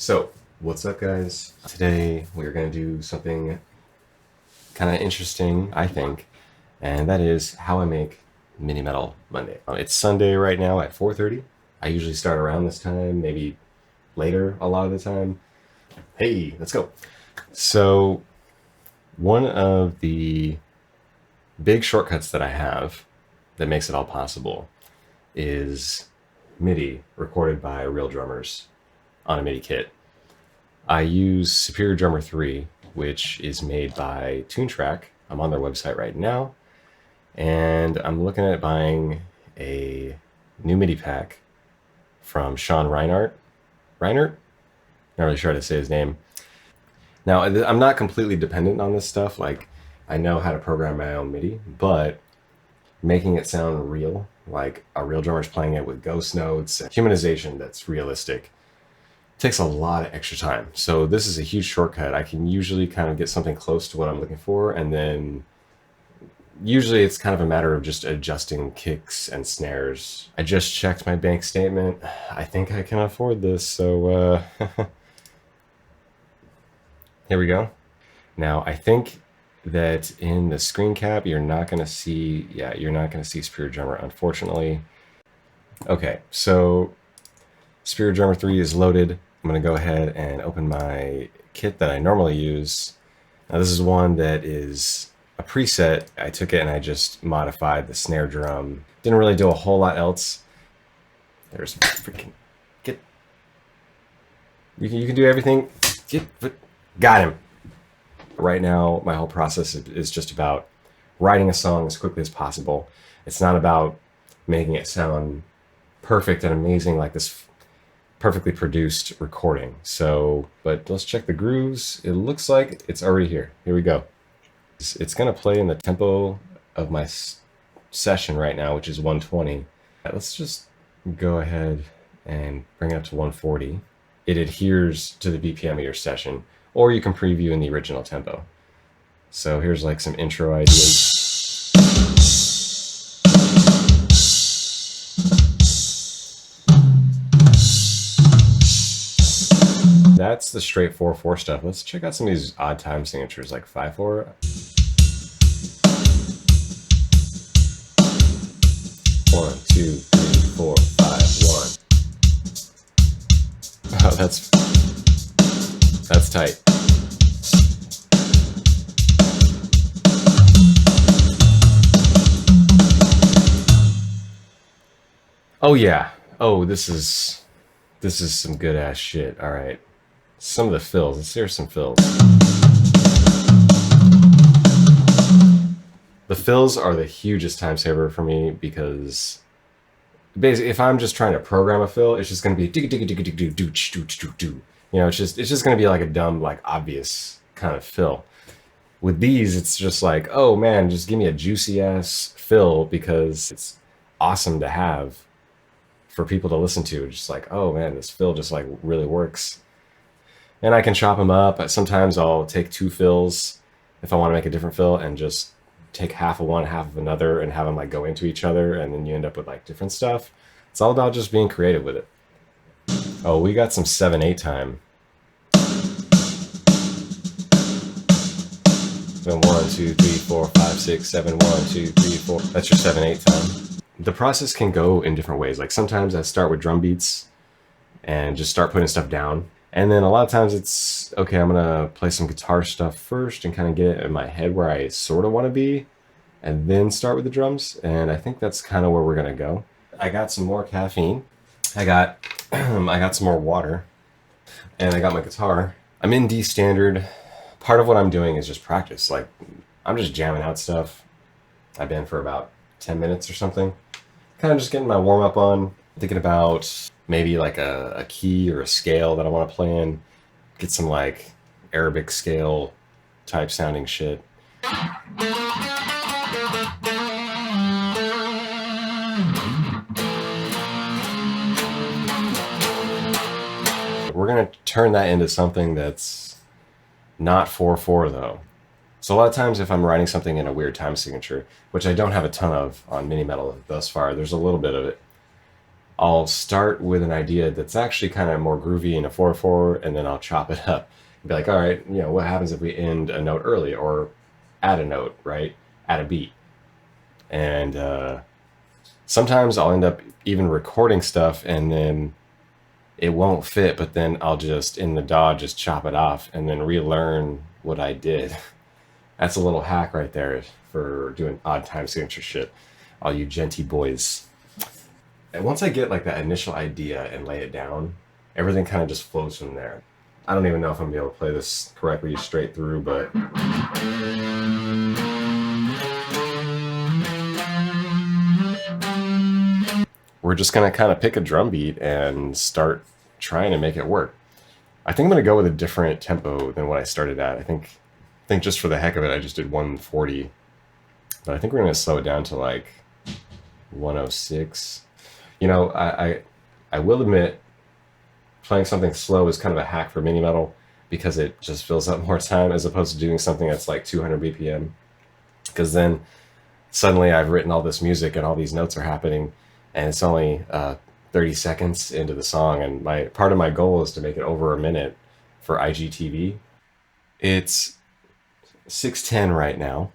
So, what's up guys? Today we're going to do something kind of interesting, I think, and that is how I make Mini Metal Monday. It's Sunday right now at 4:30. I usually start around this time, maybe later a lot of the time. Hey, let's go. So, one of the big shortcuts that I have that makes it all possible is MIDI recorded by real drummers on a MIDI kit. I use Superior Drummer 3, which is made by TuneTrack. I'm on their website right now, and I'm looking at buying a new MIDI pack from Sean Reinert? Not really sure how to say his name. Now, I'm not completely dependent on this stuff. Like, I know how to program my own MIDI, but making it sound real, like a real drummer's playing it with ghost notes, and humanization that's realistic, takes a lot of extra time. So this is a huge shortcut. I can usually kind of get something close to what I'm looking for, and then usually it's kind of a matter of just adjusting kicks and snares. I just checked my bank statement. I think I can afford this, so here we go. Now, I think that in the screen cap, you're not going to see, you're not going to see Superior Drummer, unfortunately. Okay, so Superior Drummer 3 is loaded. I'm going to go ahead and open my kit that I normally use. Now, this is one that is a preset. I took it and I just modified the snare drum. Didn't really do a whole lot else. There's freaking get. You can do everything. Got him. Right now, my whole process is just about writing a song as quickly as possible. It's not about making it sound perfect and amazing like this perfectly produced recording. So, but let's check the grooves. It looks like it's already here. Here we go. It's going to play in the tempo of my session right now, which is 120. Let's just go ahead and bring it up to 140. It adheres to the BPM of your session, or you can preview in the original tempo. So here's like some intro ideas. That's the straight 4/4 stuff. Let's check out some of these odd time signatures like 5/4. One, two, three, four, 5, 1. Oh, that's tight. Oh yeah. Oh, this is some good ass shit. All right. Some of the fills. Let's hear some fills. The fills are the hugest time saver for me because basically, if I'm just trying to program a fill, it's just going to be you know, it's just going to be like a dumb, like obvious kind of fill. With these, it's just like, oh man, just give me a juicy ass fill because it's awesome to have for people to listen to. Just like, oh man, this fill just like really works. And I can chop them up. Sometimes I'll take 2 fills if I want to make a different fill and just take half of one, half of another, and have them like go into each other, and then you end up with like different stuff. It's all about just being creative with it. Oh, we got some 7/8 time. So 1, 2, 3, 4, 5, 6, 7, 1, 2, 3, 4. That's your 7/8 time. The process can go in different ways. Like sometimes I start with drum beats and just start putting stuff down. And then a lot of times it's, okay, I'm going to play some guitar stuff first and kind of get it in my head where I sort of want to be, and then start with the drums. And I think that's kind of where we're going to go. I got some more caffeine. I got some more water, and I got my guitar. I'm in D standard. Part of what I'm doing is just practice. Like, I'm just jamming out stuff. I've been for about 10 minutes or something. Kind of just getting my warm up on, thinking about maybe like a key or a scale that I want to play in. Get some like Arabic scale type sounding shit. We're going to turn that into something that's not 4/4 though. So a lot of times if I'm writing something in a weird time signature, which I don't have a ton of on Mini Metal thus far, there's a little bit of it, I'll start with an idea that's actually kind of more groovy in a 4/4, and then I'll chop it up and be like, all right, you know, what happens if we end a note early or add a note, right? Add a beat. And sometimes I'll end up even recording stuff and then it won't fit, but then I'll just, in the DAW, just chop it off and then relearn what I did. That's a little hack right there for doing odd time signature shit, all you genty boys. And once I get like that initial idea and lay it down, everything kind of just flows from there. I don't even know if I'm gonna be able to play this correctly straight through, but we're just gonna kind of pick a drum beat and start trying to make it work. I think I'm gonna go with a different tempo than what I started at. I think just for the heck of it, I just did 140, but I think we're gonna slow it down to like 106. You know, I will admit, playing something slow is kind of a hack for mini metal because it just fills up more time as opposed to doing something that's like 200 BPM. Because then suddenly I've written all this music and all these notes are happening, and it's only 30 seconds into the song, and part of my goal is to make it over a minute for IGTV. It's 6:10 right now,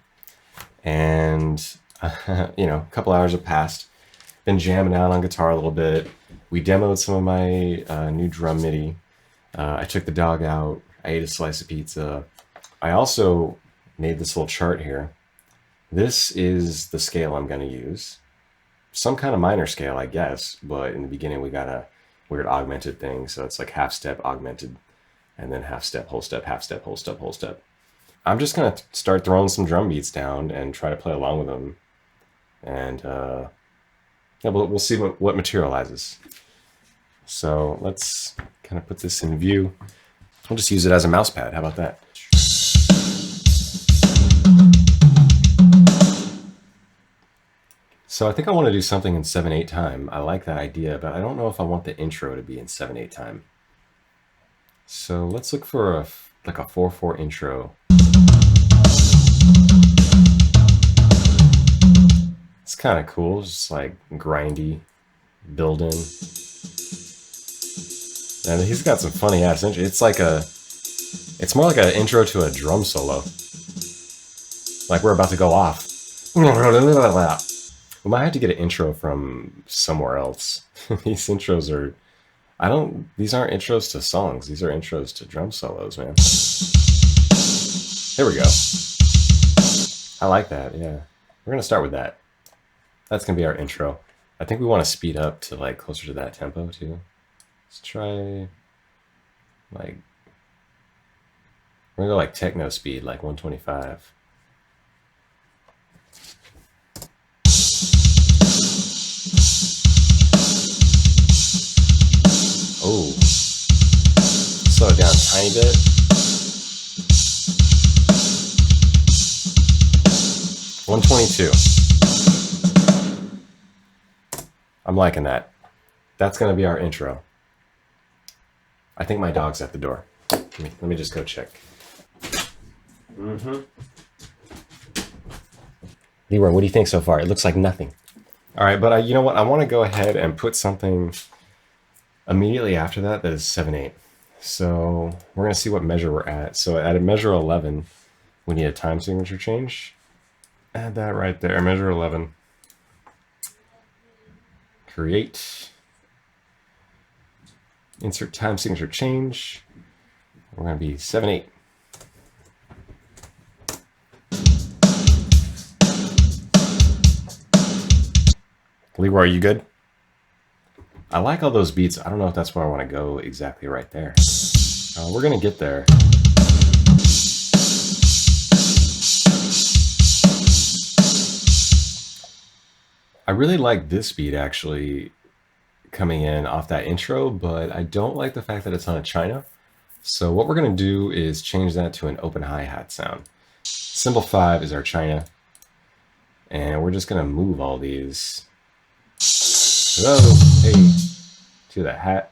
and you know, a couple hours have passed. Been jamming out on guitar a little bit. We demoed some of my new drum MIDI. I took the dog out. I ate a slice of pizza. I also made this little chart here. This is the scale I'm going to use. Some kind of minor scale, I guess, but in the beginning we got a weird augmented thing, so it's like half step augmented, and then half step, whole step, half step, whole step, whole step. I'm just going to start throwing some drum beats down and try to play along with them, and yeah, we'll see what materializes. So let's kind of put this in view. I'll just use it as a mouse pad. How about that? So I think I want to do something in 7/8 time. I like that idea, but I don't know if I want the intro to be in 7/8 time. So let's look for like a 4/4 intro. It's kind of cool, just like grindy, building. And he's got some funny ass intro. It's more like an intro to a drum solo. Like we're about to go off. We might have to get an intro from somewhere else. These intros are, these aren't intros to songs. These are intros to drum solos, man. Here we go. I like that, yeah. We're gonna start with that. That's gonna be our intro. I think we want to speed up to like closer to that tempo too. Let's try like, we're gonna go like techno speed, like 125. Oh, slow it down a tiny bit. $122. I'm liking that. That's gonna be our intro. I think my dog's at the door. Let me just go check. Leroy, what do you think so far? It looks like nothing. All right, but you know what? I want to go ahead and put something immediately after that is 7/8. So we're gonna see what measure we're at. So at a measure 11, we need a time signature change. Add that right there, measure 11. Create. Insert time signature change. We're gonna be 7/8. Leroy, are you good? I like all those beats. I don't know if that's where I want to go exactly right there. We're gonna get there. I really like this beat actually coming in off that intro, but I don't like the fact that it's on a China. So what we're gonna do is change that to an open hi-hat sound. Symbol 5 is our China, and we're just gonna move all these. Hello, hey, to the hat.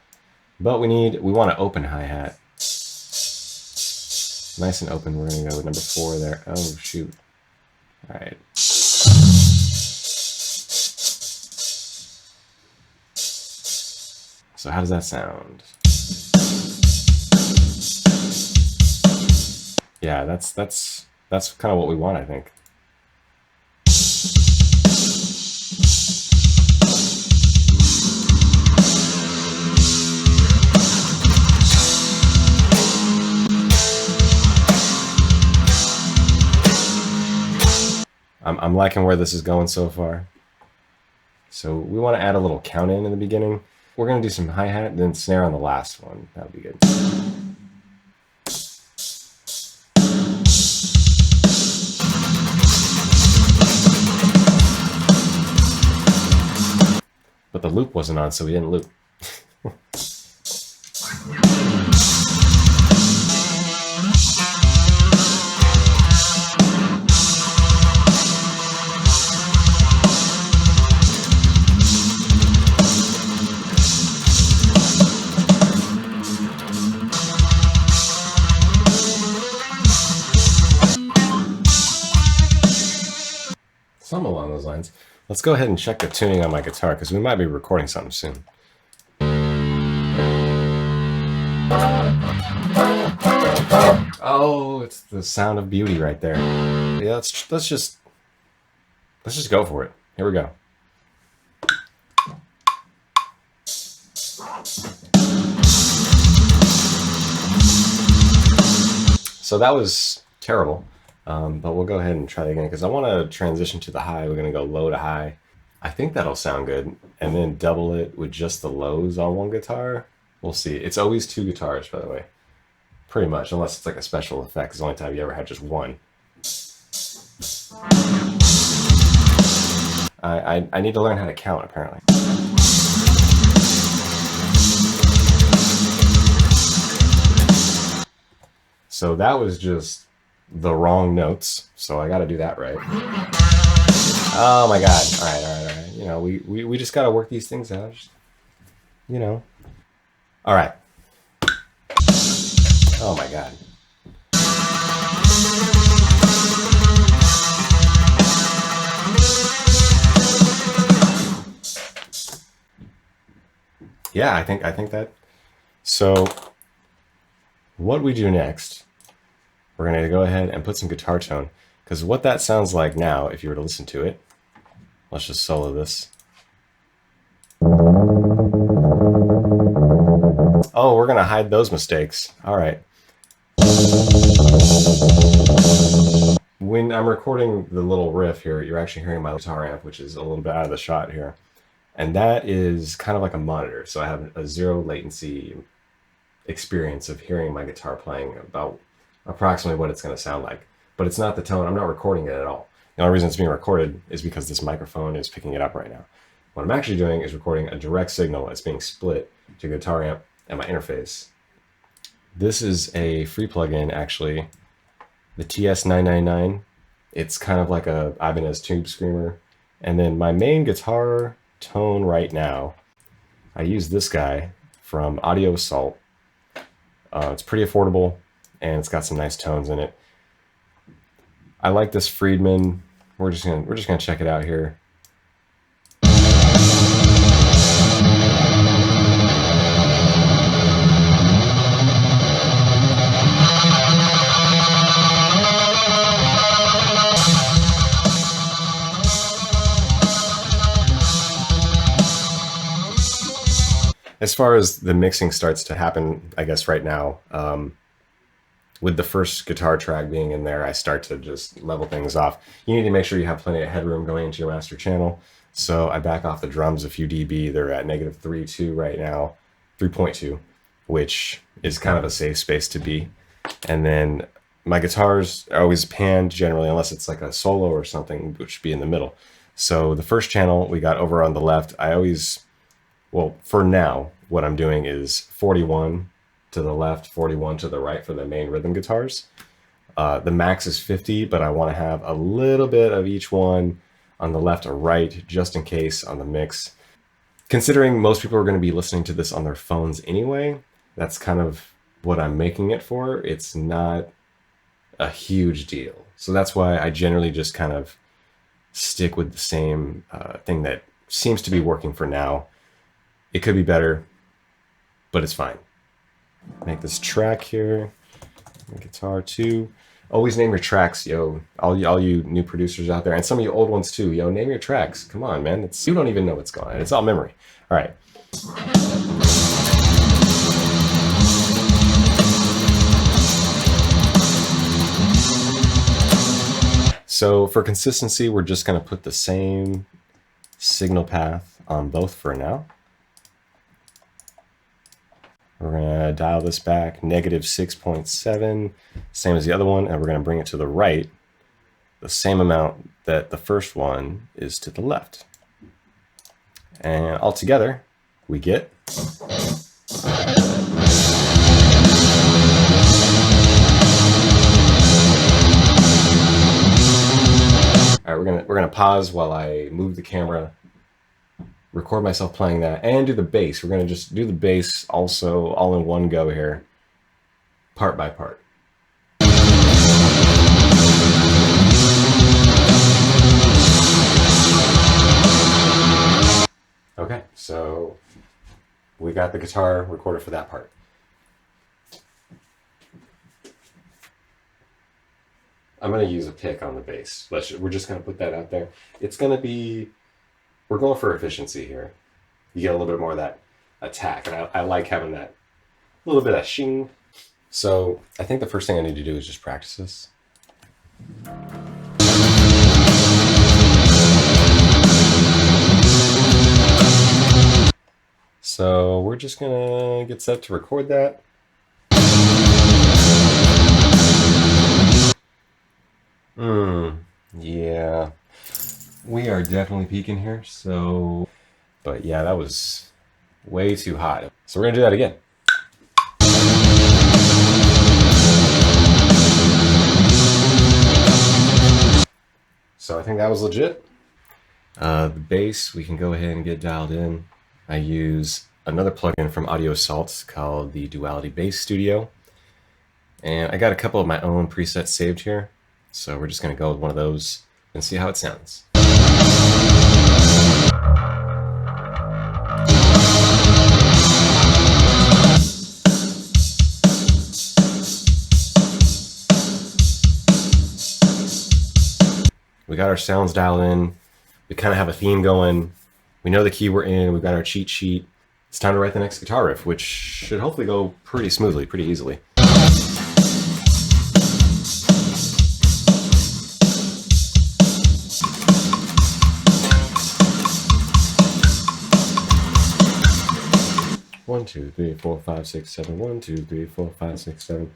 But we want an open hi-hat. Nice and open. We're gonna go with number 4 there. Oh shoot. All right. I So how does that sound? Yeah, that's kind of what we want, I think. I'm liking where this is going so far. So we want to add a little count in the beginning. We're going to do some hi-hat, then snare on the last one. That'll be good. But the loop wasn't on, so we didn't loop. Something along those lines. Let's go ahead and check the tuning on my guitar because we might be recording something soon. Oh, it's the sound of beauty right there. Yeah, let's just go for it. Here we go. So that was terrible. But we'll go ahead and try it again because I want to transition to the high. We're going to go low to high. I think that'll sound good. And then double it with just the lows on one guitar. We'll see. It's always two guitars, by the way. Pretty much, unless it's like a special effect. It's the only time you ever had just one. I need to learn how to count, apparently. So that was just the wrong notes, so I got to do that right. Oh my god! All right. You know, we just got to work these things out. Just, you know. All right. Oh my god. Yeah, I think that. So, what we do next? We're going to go ahead and put some guitar tone, because what that sounds like now, if you were to listen to it, let's just solo this. Oh, we're going to hide those mistakes. All right. When I'm recording the little riff here, you're actually hearing my guitar amp, which is a little bit out of the shot here. And that is kind of like a monitor. So I have a zero latency experience of hearing my guitar playing about approximately what it's going to sound like. But it's not the tone. I'm not recording it at all. The only reason it's being recorded is because this microphone is picking it up right now. What I'm actually doing is recording a direct signal that's being split to guitar amp and my interface. This is a free plugin, actually, the TS999. It's kind of like a Ibanez Tube Screamer. And then my main guitar tone right now, I use this guy from Audio Assault. It's pretty affordable and it's got some nice tones in it. I like this Friedman. We're just gonna check it out here. As far as the mixing starts to happen, I guess right now, with the first guitar track being in there, I start to just level things off. You need to make sure you have plenty of headroom going into your master channel. So I back off the drums a few dB. They're at -3.2 right now, 3.2, which is kind of a safe space to be. And then my guitars are always panned generally, unless it's like a solo or something, which would be in the middle. So the first channel we got over on the left, I always, well, for now, what I'm doing is 41 to the left, 41 to the right for the main rhythm guitars. The max is 50, but I want to have a little bit of each one on the left or right, just in case on the mix. Considering most people are going to be listening to this on their phones anyway, that's kind of what I'm making it for. It's not a huge deal. So that's why I generally just kind of stick with the same thing that seems to be working for now. It could be better. but it's fine. Make this track here, guitar 2. Always name your tracks, yo. All you new producers out there, and some of you old ones too, yo. Name your tracks. Come on, man. You don't even know what's going on. It's all memory. All right. So for consistency, we're just going to put the same signal path on both for now. We're going to dial this back -6.7, same as the other one, and we're going to bring it to the right, the same amount that the first one is to the left. And altogether, we get... All right, we're gonna pause while I move the camera, record myself playing that, and do the bass. We're gonna just do the bass also all in one go here, part by part. Okay, so we got the guitar recorded for that part. I'm going to use a pick on the bass. We're just going to put that out there. It's going to be, we're going for efficiency here. You get a little bit more of that attack, and I like having that little bit of shing. So I think the first thing I need to do is just practice this. So we're just going to get set to record that. Yeah, we are definitely peaking here, so, but yeah, that was way too hot. So we're gonna do that again. So I think that was legit. The bass, we can go ahead and get dialed in. I use another plugin from Audio Salt called the Duality Bass Studio. And I got a couple of my own presets saved here. So we're just going to go with one of those and see how it sounds. We got our sounds dialed in. We kind of have a theme going. We know the key we're in. We've got our cheat sheet. It's time to write the next guitar riff, which should hopefully go pretty smoothly, pretty easily. One, two, three, four, five, six, seven. 1, 2, 3, 4, 5, 6, 7.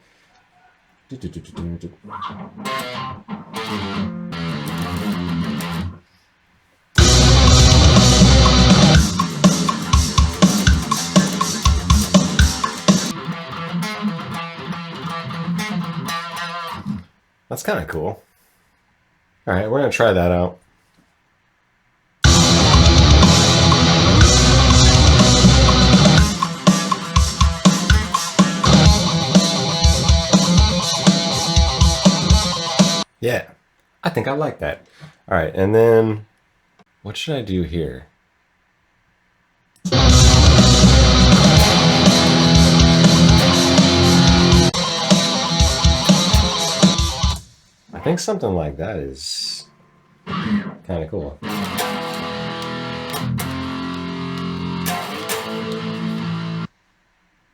That's kind of cool. All right, we're gonna try that out. Yeah, I think I like that. All right, and then what should I do here? I think something like that is kind of cool.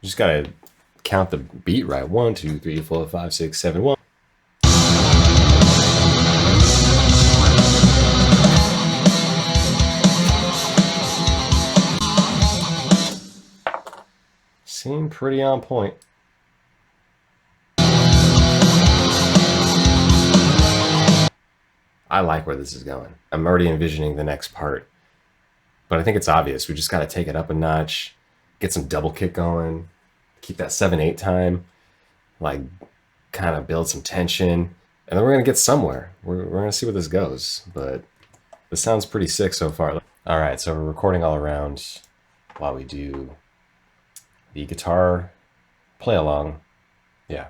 Just gotta count the beat right. 1, 2, 3, 4, 5, 6, 7, 1. Seem pretty on point. I like where this is going. I'm already envisioning the next part, but I think it's obvious. We just got to take it up a notch, get some double kick going, keep that 7/8 time, like kind of build some tension, and then we're going to get somewhere. We're going to see where this goes, but this sounds pretty sick so far. All right, so we're recording all around while we do the guitar play along. Yeah.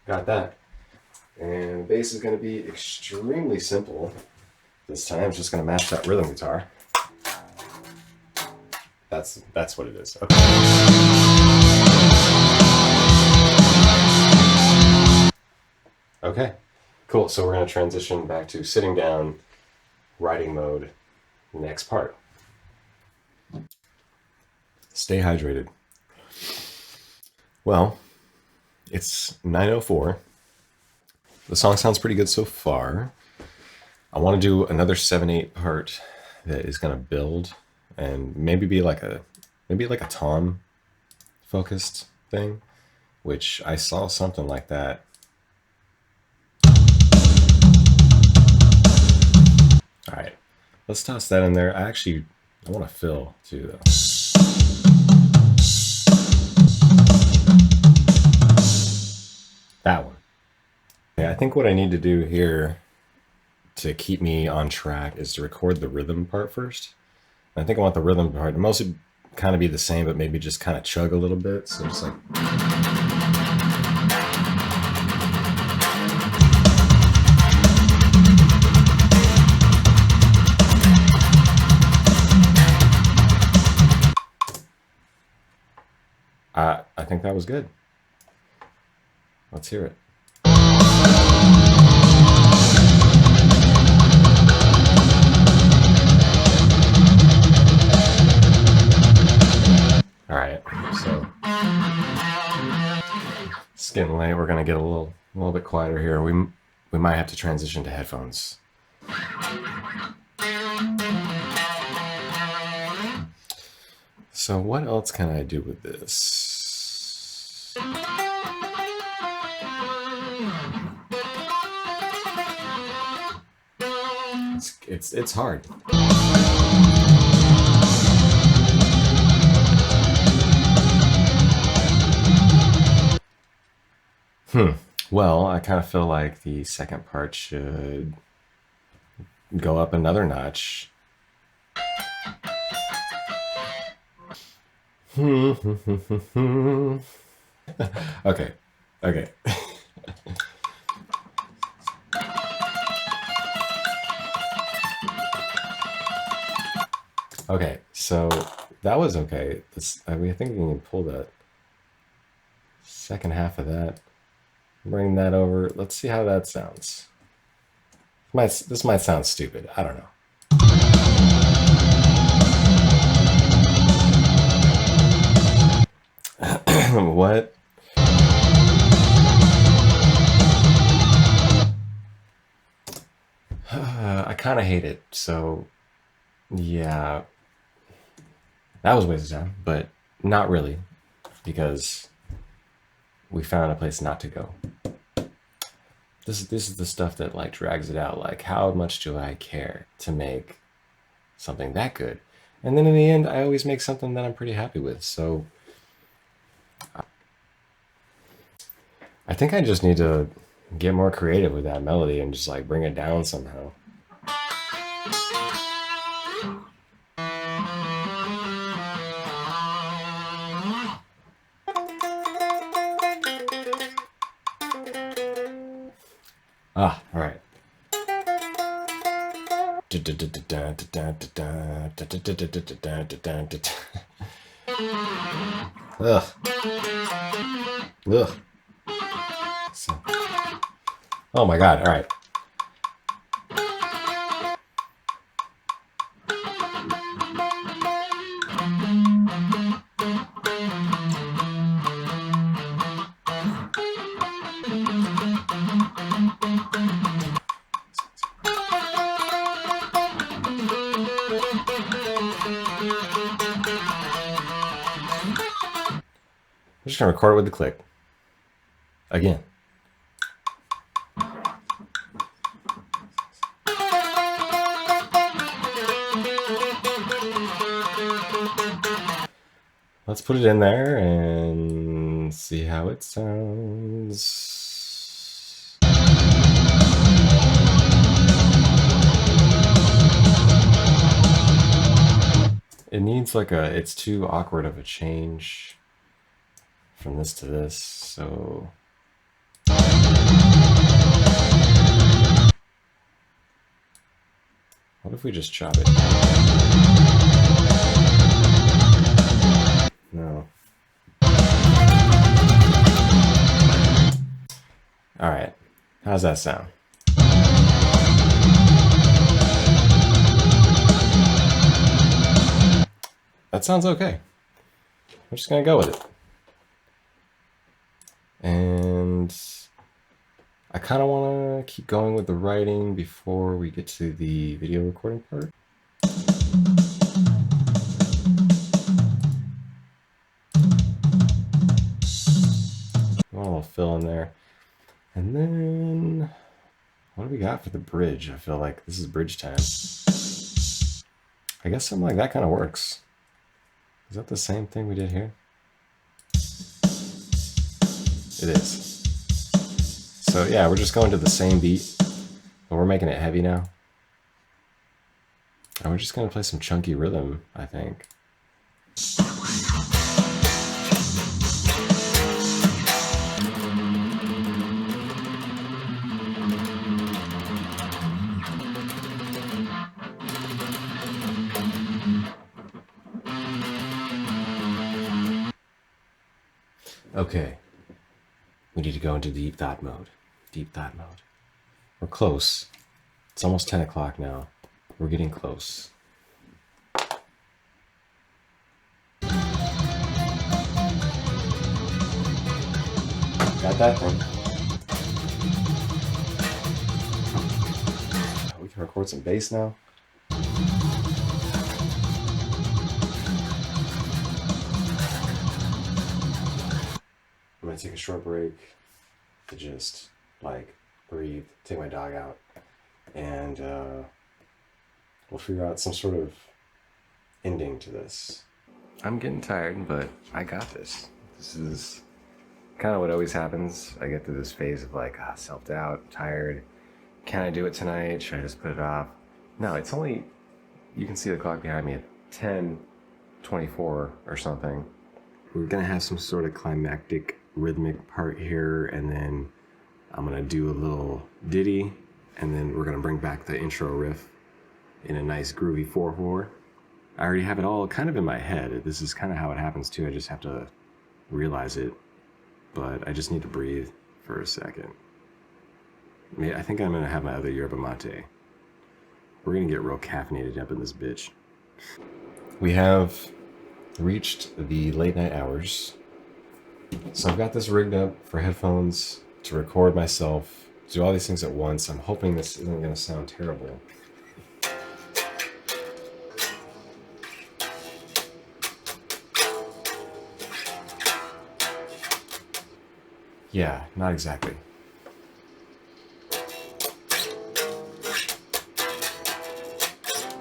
Got that. And the bass is going to be extremely simple. This time it's just going to match that rhythm guitar. That's what it is. Okay. Okay, cool. So we're going to transition back to sitting down, writing mode, next part. Stay hydrated. Well, it's 9:04. The song sounds pretty good so far. I want to do another 7/8 part that is going to build and maybe be like a tom focused thing, which I saw something like that. All right, let's toss that in there. I want to fill too though. That one. Yeah, I think what I need to do here to keep me on track is to record the rhythm part first. And I think I want the rhythm part to mostly kind of be the same, but maybe just kind of chug a little bit. So just like. I think that was good. Let's hear it. All right, so it's getting late. We're gonna get a little bit quieter here. We might have to transition to headphones. So what else can I do with this? It's hard. Well, I kind of feel like the second part should go up another notch. Okay. Okay, so that was okay. I think we can pull that second half of that, bring that over. Let's see how that sounds. This might sound stupid. I don't know. What? I kind of hate it. So, yeah, that was a waste of time, but not really, because we found a place not to go. This is the stuff that like drags it out. Like, how much do I care to make something that good? And then in the end, I always make something that I'm pretty happy with. So I think I just need to get more creative with that melody and just like bring it down somehow. All right. Ugh. So, oh my God. All right. I'm just going to record it with the click. Again. Let's put it in there and see how it sounds. It needs like it's too awkward of a change from this to this, so What if we just chop it? No. All right. How's that sound? That sounds okay. I'm just gonna go with it. And I kind of want to keep going with the writing before we get to the video recording part. Want a little fill in there. And then, what do we got for the bridge? I feel like this is bridge time. I guess something like that kind of works. Is that the same thing we did here? It is. So yeah, we're just going to the same beat, but we're making it heavy now. And we're just going to play some chunky rhythm, I think. Okay, we need to go into deep thought mode. Deep thought mode. We're close. It's almost 10 o'clock now. We're getting close. Got that thing. We can record some bass now. I'm gonna take a short break to just like breathe, take my dog out, and we'll figure out some sort of ending to this. I'm getting tired, but I got this. This is kind of what always happens. I get through this phase of like self-doubt, tired. Can I do it tonight? Should I just put it off? No, it's only, you can see the clock behind me at 10:24 or something. We're gonna have some sort of climactic rhythmic part here, and then I'm gonna do a little ditty, and then we're gonna bring back the intro riff in a nice groovy 4/4. I already have it all kind of in my head. This is kind of how it happens too. I just have to realize it, but I just need to breathe for a second. I think I'm gonna have my other yerba mate. We're gonna get real caffeinated up in this bitch. We have reached the late night hours. So I've got this rigged up for headphones to record myself, do all these things at once. I'm hoping this isn't going to sound terrible. Yeah, not exactly.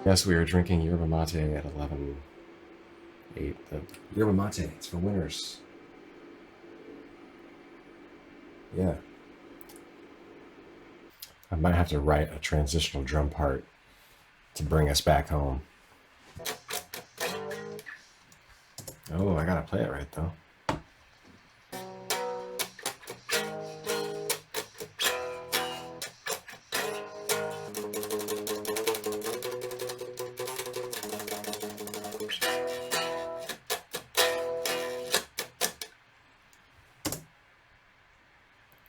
Yes, we are drinking yerba mate at 11:08. The yerba mate, it's for winners. Yeah. I might have to write a transitional drum part to bring us back home. Oh, I gotta play it right though.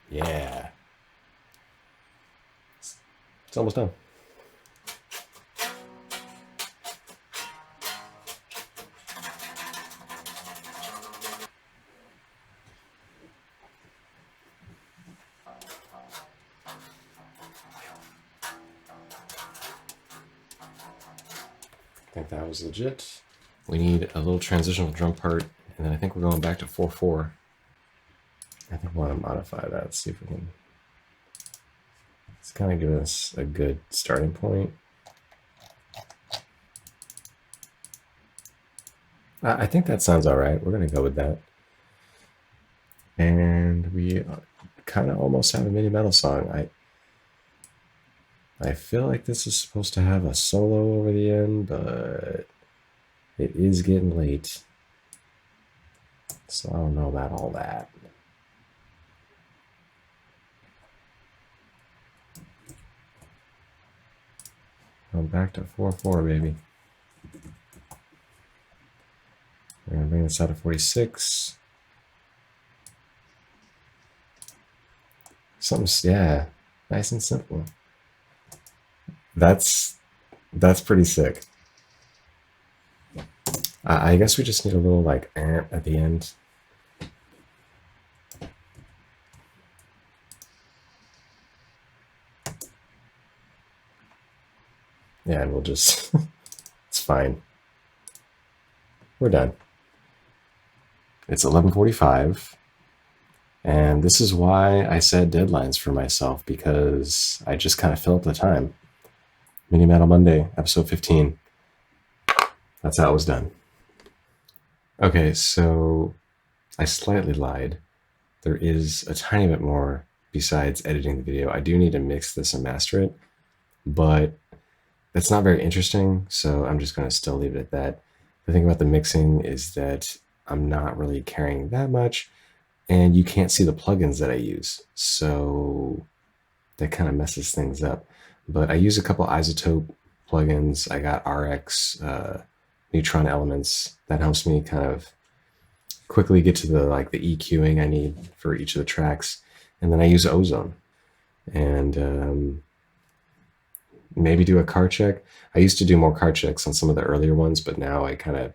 Yeah. It's almost done. I think that was legit. We need a little transitional drum part, and then I think we're going back to 4/4. I think we want to modify that. See if we can. It's kind of give us a good starting point. I think that sounds all right. We're going to go with that. And we kind of almost have a mini metal song. I feel like this is supposed to have a solo over the end, but it is getting late. So I don't know about all that. Going back to 4/4, baby. We're gonna bring this out to 46. Something's, yeah, nice and simple. That's pretty sick. I guess we just need a little like at the end. Yeah, and we'll just, it's fine. We're done. It's 11:45. And this is why I set deadlines for myself, because I just kind of fill up the time. Mini Metal Monday, episode 15. That's how it was done. Okay, so I slightly lied. There is a tiny bit more besides editing the video. I do need to mix this and master it, but that's not very interesting, so I'm just going to still leave it at that. The thing about the mixing is that I'm not really caring that much, and you can't see the plugins that I use, so that kind of messes things up. But I use a couple isotope plugins. I got RX neutron elements that helps me kind of quickly get to the EQing I need for each of the tracks, and then I use ozone and maybe do a car check. I used to do more car checks on some of the earlier ones, but now I kind of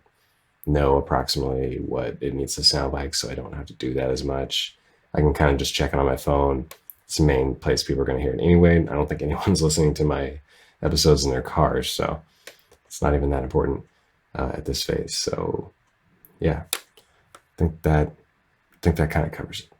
know approximately what it needs to sound like, so I don't have to do that as much. I can kind of just check it on my phone. It's the main place people are going to hear it anyway. I don't think anyone's listening to my episodes in their cars, so it's not even that important at this phase. So yeah, I think that kind of covers it.